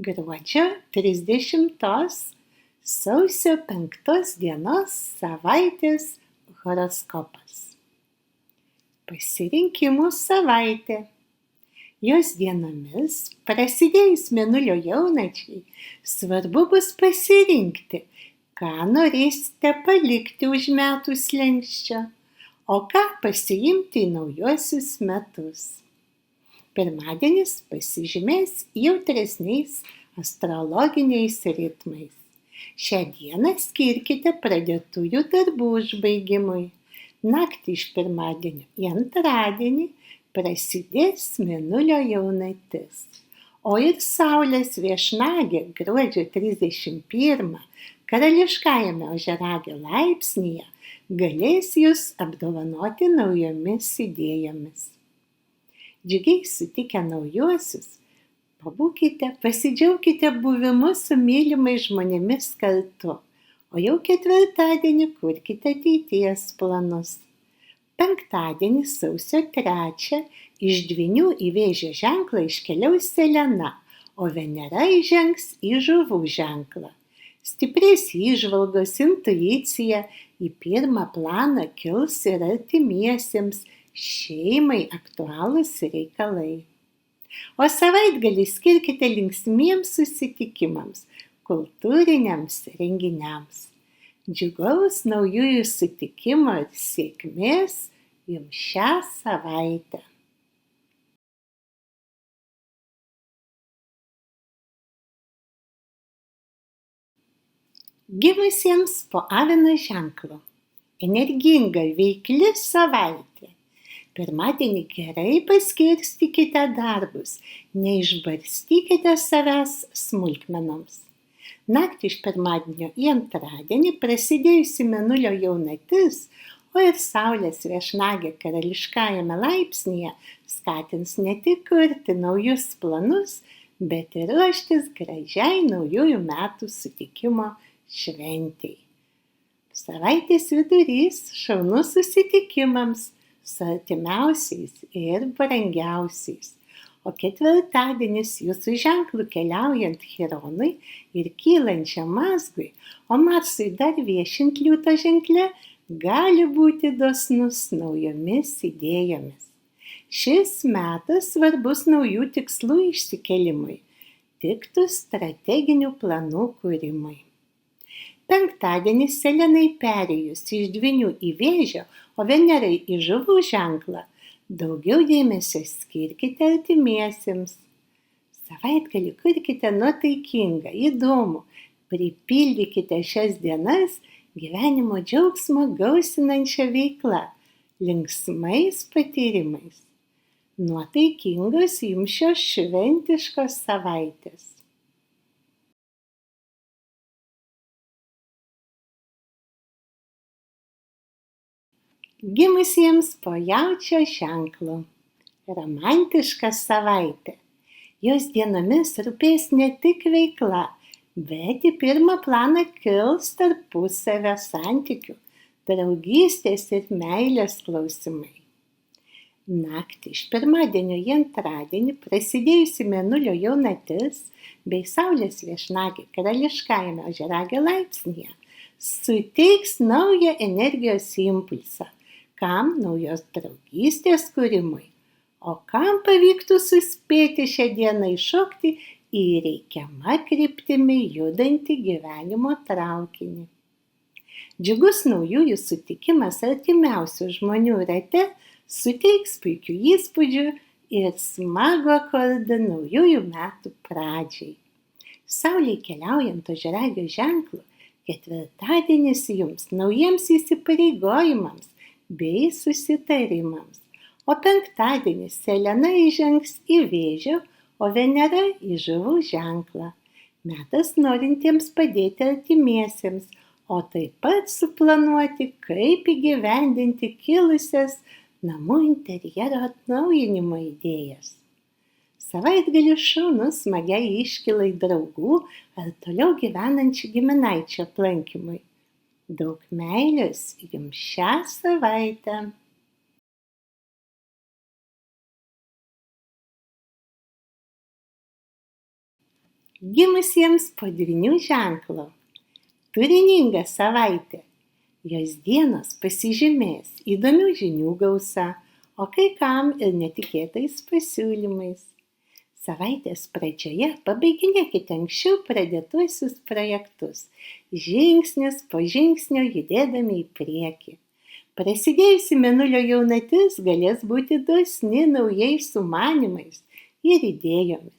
Gruodžio 30 sausio 5 dienos savaitės horoskopas. Pasirinkimų savaitė. Jos dienomis, prasidėjus mėnulio jaunačiai, svarbu bus pasirinkti, ką norėsite palikti už metų slenksčio, o ką pasiimti į naujuosius metus. Pirmadienis pasižymės jautresniais astrologiniais ritmais. Šią dieną skirkite pradėtųjų darbų užbaigimui. Naktį iš pirmadienio į antradienį prasidės mėnulio jaunatis, o ir Saulės viešnagė gruodžio 31 karališkajame ožiaragio laipsnyje galės jus apdovanoti naujomis idėjomis. Džiugiai sutikę naujuosius, pabūkite, pasidžiaukite buvimu su mylimais žmonėmis kartu, o jau ketvirtadienį kurkite ateities planus. Penktadienį sausio 3 iš Dvynių į Vėžio ženklą iškeliaus Selena, o Venera įžengs į Žuvų ženklą. Stiprės įžvalgos, intuicija, į pirmą planą kils ir artimiesiems, šeimai aktualūs reikalai. O savaitgalį skirkite linksmiems susitikimams, kultūriniams renginiams. Džiugaus naujųjų sutikimo ir sėkmės jums šią savaitę. Gimusiems po Avino ženklu. Energinga, veikli savaitė. Pirmadienį gerai paskirstykite darbus, neišbarstykite savęs smulkmenoms. Naktį iš pirmadienio į antradienį prasidėjusi mėnulio jaunatis, o ir Saulės viešnagė karališkajame laipsnyje skatins ne tik kurti naujus planus, bet ir ruoštis gražiai naujųjų metų sutikimo šventei. Savaitės vidurys šaunus susitikimams su artimiausiais ir brangiausiais, o ketvirtadienis jūsų ženklų keliaujant Chironui ir kylančiam mazgui, o Marsui dar viešint Liūto ženkle, gali būti dosnus naujomis idėjomis. Šis metas svarbus naujų tikslų išsikėlimui, tiktų strateginių planų kūrimui. Penktadienį Selenai perėjus iš Dvynių į Vėžio, o Venerai į Žuvų ženklą, daugiau dėmesio skirkite artimiesiems. Savaitgalį kurkite nuotaikingą, įdomų, pripildykite šias dienas gyvenimo džiaugsmo gausinančią veiklą, linksmais patyrimais. Nuotaikingos jums šios šventiškos savaitės. Gimusiems po Jaučio ženklu. Romantiška savaitė. Jos dienomis rūpės ne tik veikla, bet į pirmą planą kils tarpusavio santykių, draugystės ir meilės klausimai. Naktį iš pirmadienio į antradienį prasidėjusi mėnulio jaunatis bei Saulės viešnagė karališkajame ožiaragio laipsnyje suteiks naują energijos impulsą, kam naujos draugystės kūrimui, o kam pavyktų suspėti šią dieną įšokti į reikiamą kryptimi judantį gyvenimo traukinį. Džiugus naujųjų sutikimas artimiausių žmonių rate suteiks puikių įspūdžių ir smagų akordą naujųjų metų pradžiai. Saulei keliaujant ožiaragio ženklu, ketvirtadienis jums naujiems įsipareigojimams bei susitarimams, o penktadienis Selena įžengs į Vėžio, o Venera į Žuvų ženklą. Metas norintiems padėti artimiesiems, o taip pat suplanuoti, kaip įgyvendinti kilusias namų interjero atnaujinimo idėjas. Savaitgalį šaunus smagiai iškylai draugų ar toliau gyvenančių giminaičių aplankymui. Daug meilės jums šią savaitę. Gimusiems po dvynių ženklo. Turininga savaitė. Jos dienos pasižymės įdomių žinių gausa, o kai kam ir netikėtais pasiūlymais. Savaitės pradžioje pabaiginėkite anksčiau pradėtuosius projektus, žingsnis po žingsnio judėdami į priekį. Prasidėjusi mėnulio jaunatis galės būti dosni naujais sumanymais ir idėjomis.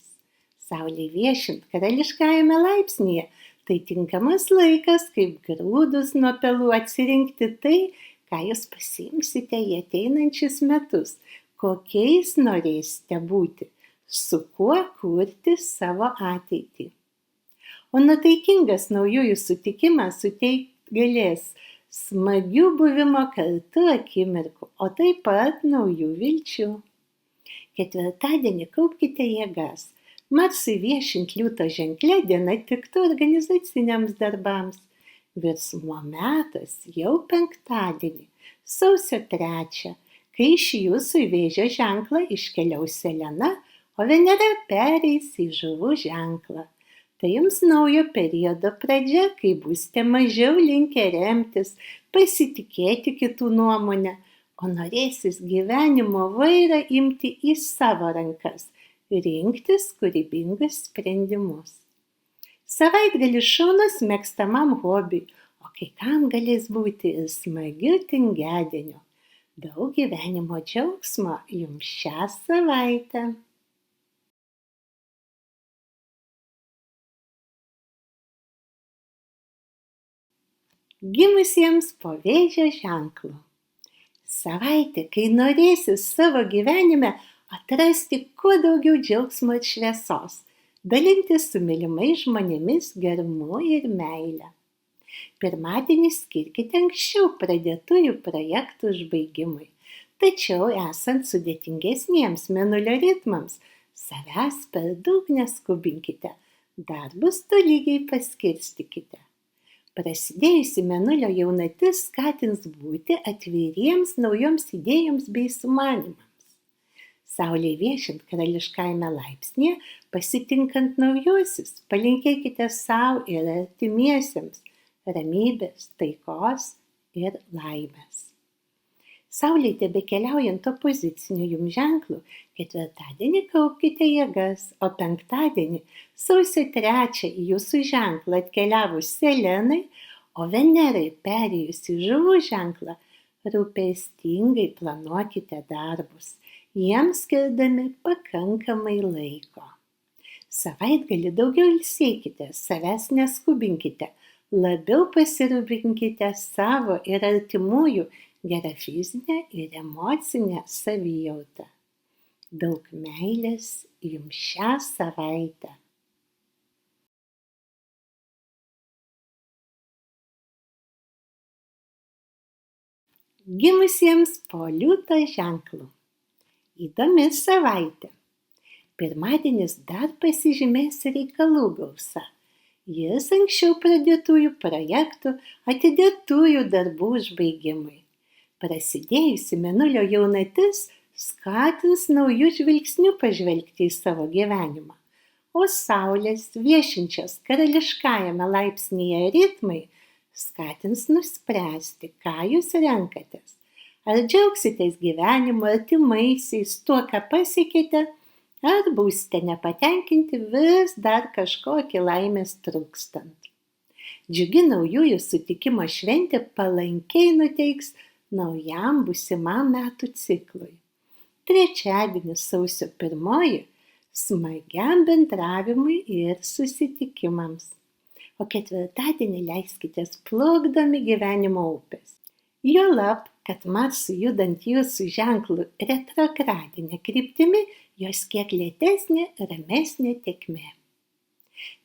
Saulei viešint karališkajame laipsnyje, tai tinkamas laikas, kaip grūdus nuo pelų atsirinkti tai, ką jūs pasiimsite į ateinančius metus, kokiais norėsite būti, su kuo kurti savo ateitį. O nuotaikingas naujųjų sutikimas galės smagių buvimo kartu akimirkų, o taip pat naujų vilčių. Ketvirtadienį kaupkite jėgas. Marsui viešint Liūto ženkle diena tiktų organizaciniams darbams. Virsmo metas jau penktadienį, sausio 3, kai iš jūsų į Vėžio ženklą iškeliaus Selena, o Venera pereis į Žuvų ženklą. Tai jums naujo periodo pradžia, kai būsite mažiau linkę remtis, pasitikėti kitų nuomonę, o norėsis gyvenimo vairą imti į savo rankas, rinktis kūrybingus sprendimus. Savaitgalis šaunus mėgstamam hobiui, o kai kam galės būti ir smagiu tingedieniu. Daug gyvenimo džiaugsmo jums šią savaitę. Gimusiems po Vėžio ženklu. Savaitė, kai norėsi savo gyvenime atrasti kuo daugiau džiaugsmo ir šviesos, dalintis su mylimais žmonėmis gerumu ir meile. Pirmadienį skirkite anksčiau pradėtųjų projektų užbaigimui, tačiau esant sudėtingesniems mėnulio ritmams, savęs per daug neskubinkite, darbus tolygiai paskirstykite. Prasidėjusi mėnulio jaunatis skatins būti atviriems naujoms idėjoms bei sumanymams. Saulei viešint karališkajame laipsnyje, pasitinkant naujuosius, palinkėkite savo ir artimiesiems ramybės, taikos ir laimės. Saulei tebekeliaujant opoziciniu jums ženklu, ketvirtadienį kaupkite jėgas, o penktadienį, sausio 3, į jūsų ženklą atkeliavus Selenai, o Venerai perėjus į Žuvų ženklą, rūpestingai planuokite darbus, jiems skirdami pakankamai laiko. Savaitgalį daugiau ilsėkite, savęs neskubinkite, labiau pasirūpinkite savo ir artimųjų gerą fizinę ir emocinę savijautą. Daug meilės jums šią savaitę. Gimusiems po Liūto ženklu. Įdomi savaitė. Pirmadienis dar pasižymės reikalų gausa. Jis anksčiau pradėtųjų projektų, atidėtųjų darbų užbaigimui. Prasidėjusi mėnulio jaunatis skatins naujų žvilgsnių pažvelgti į savo gyvenimą, o Saulės viešinčios karališkajame laipsnyje ritmai skatins nuspręsti, ką jūs renkatės. Ar džiaugsitės gyvenimu, artimaisiais, tuo, ką pasiekėte, ar būsite nepatenkinti vis dar kažkokį laimės trūkstant. Džiugi naujųjų sutikimo šventė palankiai nuteiks naujam būsimam metų ciklui. Trečiadienis sausio 1 smagiam bendravimui ir susitikimams, o ketvirtadienį leiskitės plukdomi gyvenimo upės. Juolab, kad Marsui judant jūsų ženklų retrogradine kryptimi, jos kiek lėtesnė, ramesnė tėkmė.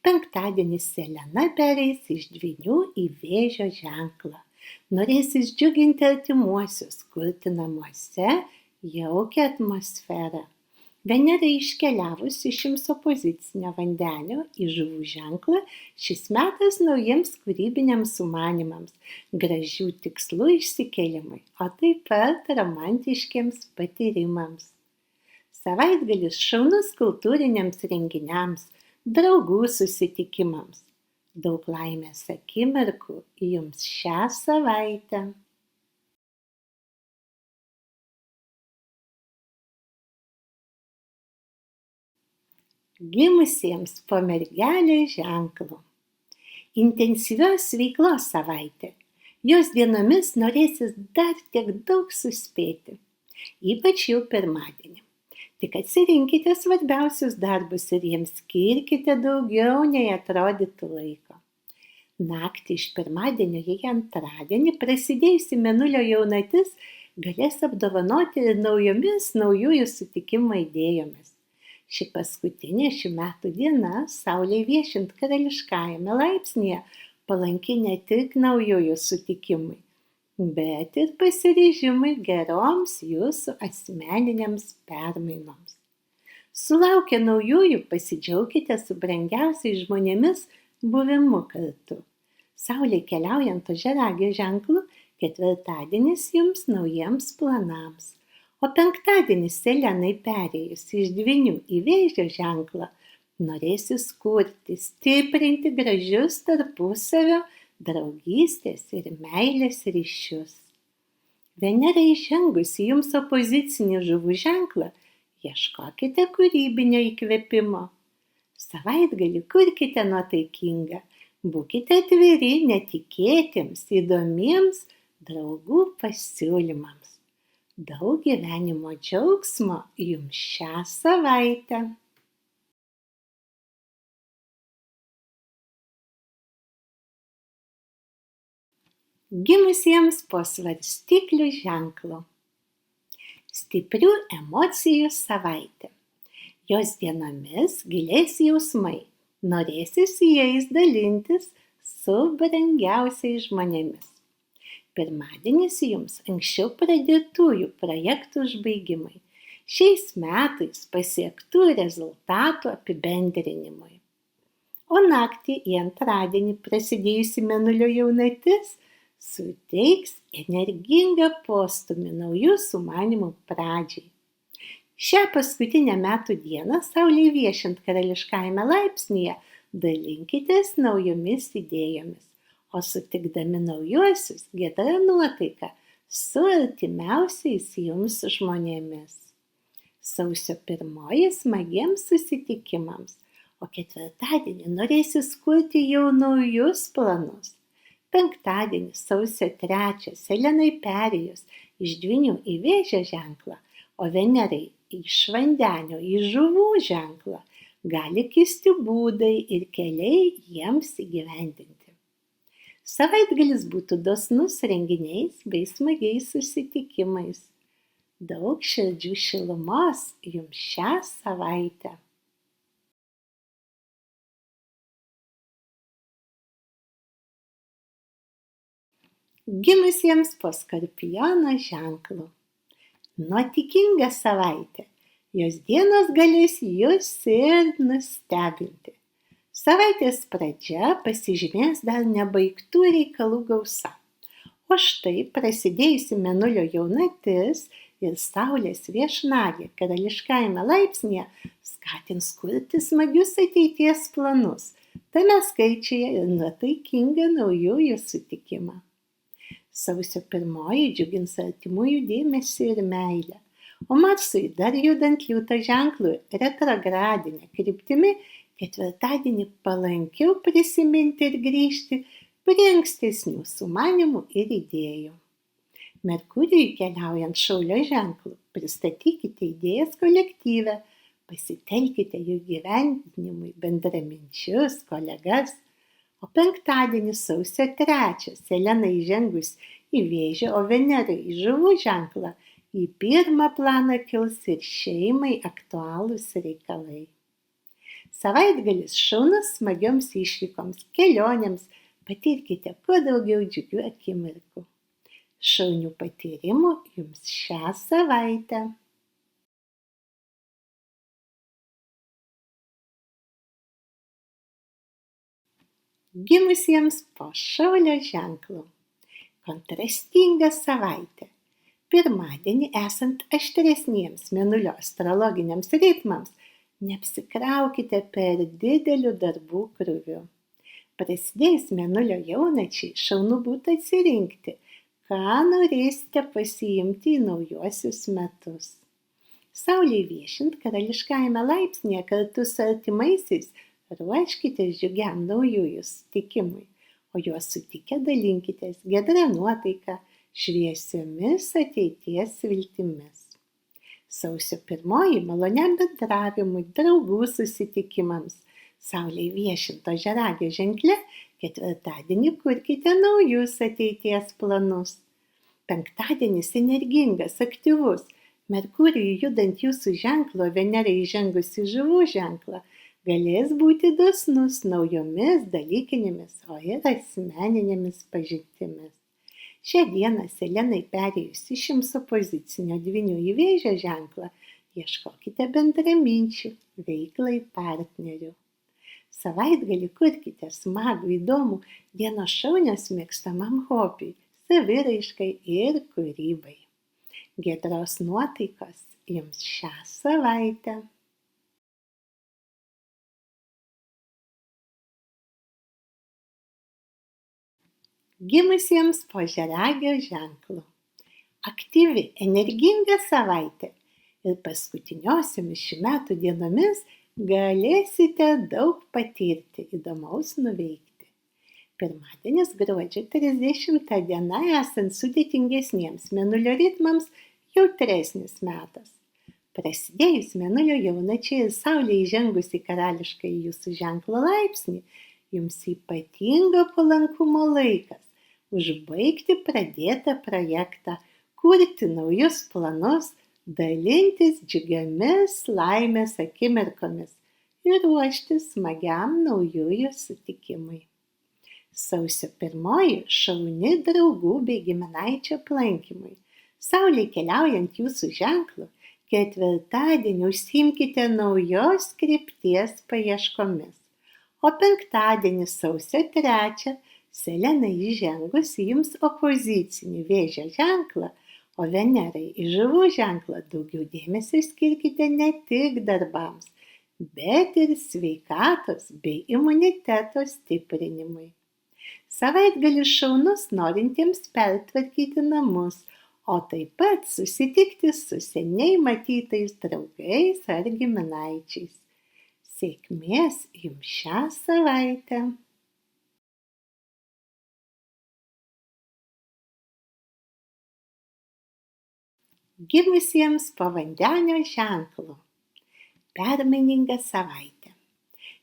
Penktadienį Selena pereis iš Dvynių į Vėžio ženklą. Norėsis džiuginti artimuosius, kurti namuose jaukią atmosferą. Venera iškeliavus iš jums opozicinio vandenio į Žuvų ženklą, šis metas naujiems kūrybiniams sumanymams, gražių tikslų išsikėlimui, o taip pat romantiškiems patyrimams. Savaitgalis šaunus kultūriniams renginiams, draugų susitikimams. Daug laimės akimirkų jums šią savaitę. Gimusiems po mergelės ženklu. Intensyvios veiklos savaitė. Jos dienomis norėsis dar tiek daug suspėti, ypač jau pirmadienį. Tik atsirinkite svarbiausius darbus ir jiems skirkite daugiau nei atrodytų laiko. Naktį iš pirmadienio į antradienį prasidėjusi mėnulio jaunatis galės apdovanoti ir naujomis naujųjų sutikimo idėjomis. Ši paskutinė šių metų diena Saulei viešint karališkajame laipsnyje palanki ne tik naujųjų sutikimui, bet ir pasiryžimui geroms jūsų asmeninėms permainoms. Sulaukę naujųjų pasidžiaukite su brangiausiais žmonėmis buvimu kartu. Saulei keliaujant ožiaragio ženklu, ketvirtadienis jums naujiems planams. O penktadienis Selenai perėjus iš Dvynių į Vėžio ženklą norėsis kurti, stiprinti gražius tarpusavio draugystės ir meilės ryšius. Venera įžengusi jums opozicinį Žuvų ženklą, ieškokite kūrybinio įkvėpimo. Savaitgalį kurkite nuotaikingą, būkite atviri netikėtiems, įdomiems draugų pasiūlymams. Daug gyvenimo džiaugsmo jums šią savaitę. Gimusiems po svarstyklių ženklu. Stiprių emocijų savaitė. Jos dienomis giliais jausmai, norėsis jais dalintis su brangiausiais žmonėmis. Pirmadienis jums anksčiau pradėtųjų projektų užbaigimai, šiais metais pasiektų rezultatų apibendrinimui. O naktį į antradienį prasidėjusi mėnulio jaunatis suteiks energingą postūmį naujų sumanymų pradžiai. Šią paskutinę metų dieną Saulei viešint karališkajame laipsnyje dalinkitės naujomis idėjomis, o sutikdami naujuosius gera nuotaika su artimiausiais jums žmonėmis. Sausio 1 smagiems susitikimams, o ketvirtadienį norėsis kurti jau naujus planus. Penktadienį sausio 3 Selenai perėjus iš Dvynių į Vėžio ženklą, o Venerai iš Vandenio į Žuvų ženklą gali kisti būdai ir keliai jiems įgyvendinti. Savaitgalis būtų dosnus renginiais bei smagiais susitikimais. Daug širdžių šilumos jums šią savaitę. Gimusiems po Skorpiono ženklu. Nuotykinga savaitė. Jos dienos galės jus ir nustebinti. Savaitės pradžia pasižymės dar nebaigtų reikalų gausa. O štai prasidėjusi mėnulio jaunatis ir Saulės viešnagė karališkajame laipsnyje skatins kurti smagius ateities planus, tame skaičiuje ir nuotaikingą naujųjų sutikimą. Sausio 1 džiugins artimųjų dėmesį ir meilę, o Marsui dar judant Liūto ženklu retrogradine kryptimi ketvirtadienį palankiau prisiminti ir grįžti prie ankstesnių sumanymų ir idėjų. Merkurijui keliaujant Šaulio ženklu, pristatykite idėjas kolektyve, pasitelkite jų gyvendinimui bendraminčius, kolegas, o penktadienį sausio 3 Selenai įžengus į Vėžio, o Venerai į Žuvų ženklą, į pirmą planą kils ir šeimai aktualūs reikalai. Savaitgalis šaunus smagioms išvykoms, kelionėms, patirkite kuo daugiau džiugių akimirkų. Šaunių patyrimų jums šią savaitę. Gimusiems po Šaulio ženklu. Kontrastinga savaitė. Pirmadienį esant aštresniems mėnulio astrologiniams ritmams, Neapsikraukite per dideliu darbų krūviu. Prasidėjus mėnulio jaunačiai, šaunu būtų atsirinkti, ką norėsite pasiimti į naujuosius metus. Saulei viešint karališkajame laipsnyje kartu su artimaisiais ruoškitės džiugiam naujųjų sutikimui, o juos sutikę dalinkitės giedra nuotaika, šviesiomis ateities viltimis. Sausio 1 maloniam bendravimui, draugų susitikimams. Saulei viešinto Ožiaragio ženkle ketvirtadienį kurkite naujus ateities planus. Penktadienis energingas, aktyvus. Merkurijui judant jūsų ženklo, Venerai įžengus į Žuvų ženklą, galės būti dosnus naujomis dalykinėmis, o ir asmeninėmis pažintimis. Šią dieną Selenai perėjus iš jums opozicinio Dvynių į Vėžio ženklą, ieškokite bendraminčių, veiklai partnerių. Savaitgalį kurkite smagų, įdomų, dienos šaunios mėgstamam hobiui, saviraiškai ir kūrybai. Giedros nuotaikos jums šią savaitę. Gimusiems po Ožiaragio ženklu. Aktyvi, energinga savaitė ir paskutiniosiomis šių metų dienomis galėsite daug patirti, įdomaus nuveikti. Pirmadienis gruodžio 30 diena, esant sudėtingesniems mėnulio ritmams, jautresnis metas. Prasidėjus mėnulio jaunačiai ir Saulei įžengus į karališką jūsų ženklo laipsnį, jums ypatingo palankumo laikas užbaigti pradėtą projektą, kurti naujus planus, dalintis džiugiamis laimės akimirkomis ir ruoštis smagiam naujųjų sutikimui. Sausio 1 šauni draugų bei giminaičių aplankymui. Saulei keliaujant jūsų ženklu, ketvirtadienį užsiimkite naujos krypties paieškomis, o penktadienį sausio 3 Selenai įžengus į jums opozicinį Vėžio ženklą, o Venerai į Žuvų ženklą, daugiau dėmesio skirkite ne tik darbams, bet ir sveikatos bei imuniteto stiprinimui. Savaitgalis šaunus norintiems pertvarkyti namus, o taip pat susitikti su seniai matytais draugais ar giminaičiais. Sėkmės jums šią savaitę. Gimusiems po Vandenio ženklu. Permaininga savaitė.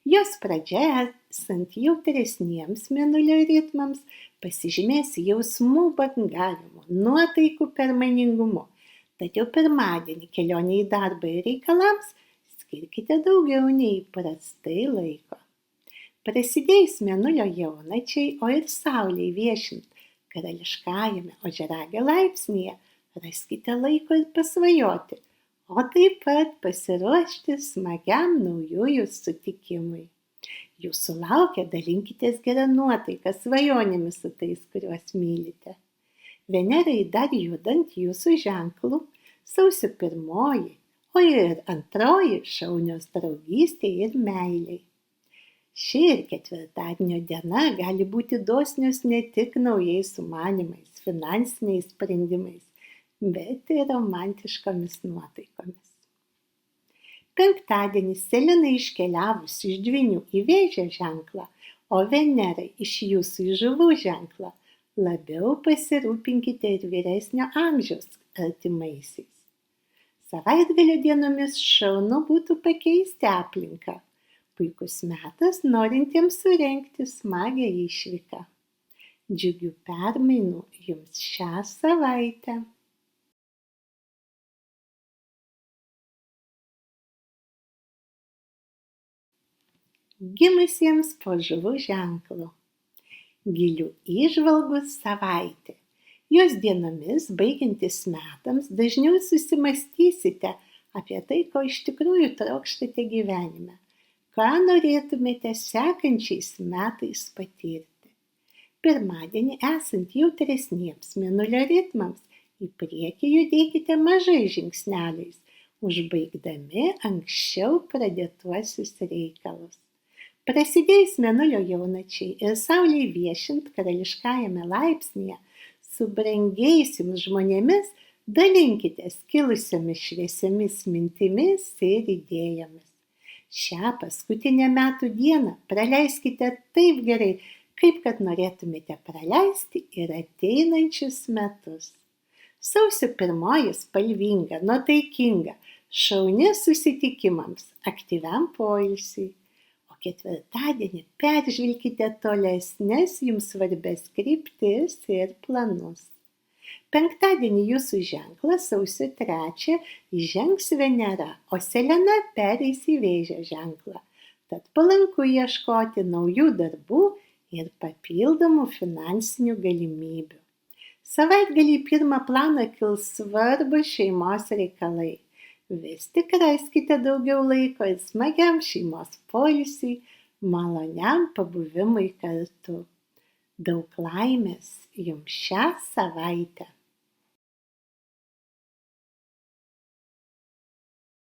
Jos pradžia, esant jautresniems mėnulio ritmams, pasižymės jausmų bangavimu, nuotaikų permainingumu. Tad jau pirmadienį kelionė į darbą ir reikalams skirkite daugiau nei įprastai laiko. Prasidėjus mėnulio jaunačiai, o ir Saulei viešint karališkajame Ožiaragio laipsnyje, raskite laiko ir pasvajoti, o taip pat pasiruošti smagiam naujųjų sutikimui. Jūsų laukia, dalinkitės gerą nuotaiką, svajonėmis su tais, kuriuos mylite. Venerai dar judant jūsų ženklų, sausio 1, o ir 2 šaunios draugystė ir meiliai. Ši ir ketvirtadienio diena gali būti dosnios ne tik naujais sumanymais, finansiniais sprendimais, bet ir romantiškomis nuotaikomis. Penktadienį Selenai iškeliavus iš Dvynių į Vėžio ženklą, o Venerai iš jūsų į Žuvų ženklą, labiau pasirūpinkite ir vyresnio amžiaus artimaisiais. Savaitgalio dienomis šaunu būtų pakeisti aplinką. Puikus metas norintiems surengti smagią išvyką. Džiugių permainų jums šią savaitę. Gimusiems po Žuvų ženklu. Gilių įžvalgų savaitė. Jos dienomis, baigiantis metams, dažniau susimąstysite apie tai, ko iš tikrųjų trokštate gyvenime, ką norėtumėte sekančiais metais patirti. Pirmadienį, esant jautresniems mėnulio ritmams, į priekį judėkite mažais žingsneliais, užbaigdami anksčiau pradėtuosius reikalus. Prasidėjus mėnulio jaunačiai ir saulei viešint karališkajame laipsnyje su brangiais jums žmonėmis dalinkitės kilusiomis šviesiomis mintimis ir idėjomis. Šią paskutinę metų dieną praleiskite taip gerai, kaip kad norėtumėte praleisti ir ateinančius metus. Sausio 1 spalvinga, nuotaikinga, šauni susitikimams, aktyviam poilsiui. O 4 peržvelkite tolesnes jums svarbias kryptis ir planus. 5 jūsų ženklą sausio 3 įžengs Venera, o Selena pereis į Vėžio ženklą. Tad palanku ieškoti naujų darbų ir papildomų finansinių galimybių. Savaitgalį į pirmą planą kils svarbus šeimos reikalai. Vis tik raskite daugiau laiko ir smagiam šeimos poilsiui, maloniam pabuvimui kartu. Daug laimės jums šią savaitę.